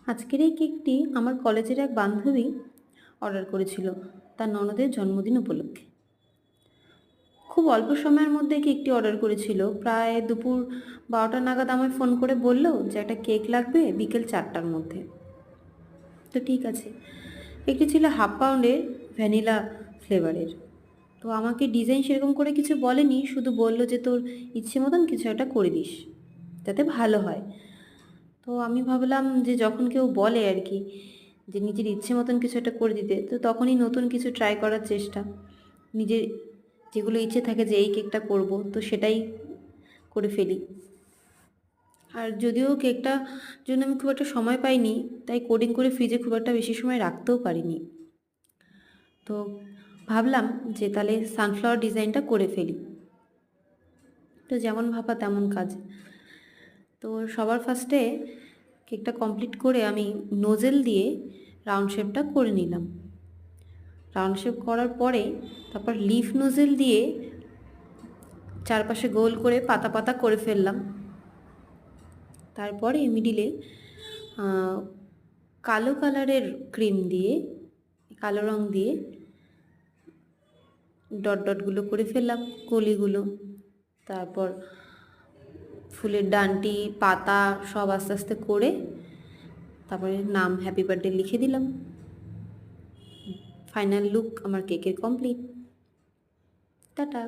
আজকের এই কেকটি আমার কলেজের এক বান্ধবী অর্ডার করেছিল তার ননদের জন্মদিন উপলক্ষে। খুব অল্প সময়ের মধ্যে কেকটি অর্ডার করেছিল। প্রায় দুপুর 12টা নাগাদ আমায় ফোন করে বলল যে একটা কেক লাগবে বিকেল 4টার মধ্যে। তো ঠিক আছে। কেকটি ছিল 1/2 পাউন্ডের ভ্যানিলা ফ্লেভারের। তো আমাকে ডিজাইন সেরকম করে কিছু বলেনি, শুধু বলল যে তোর ইচ্ছে মতন কিছু একটা করে দিস যাতে ভালো হয়। তো আমি ভাবলাম যে যখন কেউ বলে আর কি যে নিজের ইচ্ছে মতন কিছু একটা করে দিতে, তো তখনই নতুন কিছু ট্রাই করার চেষ্টা। নিজের যেগুলো ইচ্ছে থাকে যে এই কেকটা করব, তো সেটাই করে ফেলি। আর যদিও কেকটা জন্য আমি খুব একটা সময় পাইনি, তাই কোডিং করে ফ্রিজে খুব একটা বেশি সময় রাখতেও পারিনি। তো ভাবলাম যে তাহলে সানফ্লাওয়ার ডিজাইনটা করে ফেলি। তো যেমন ভাবা তেমন কাজ। তো সবার ফার্স্টে কেকটা কমপ্লিট করে আমি নোজেল দিয়ে রাউন্ড শেপটা করে নিলাম। রাউন্ড শেপ করার পরে তারপর লিফ নোজেল দিয়ে চারপাশে গোল করে পাতা পাতা করে ফেললাম। তারপরে মিডিলে কালো কালারের ক্রিম দিয়ে, কালো রং দিয়ে ডট ডটগুলো করে ফেললাম, কলিগুলো। তারপর ফুলের ডান্টি পাতা সব আস্তে আস্তে করে তারপরে নাম হ্যাপি বার্থডে লিখে দিলাম। ফাইনাল লুক আমার কেকের কমপ্লিট। টাটা।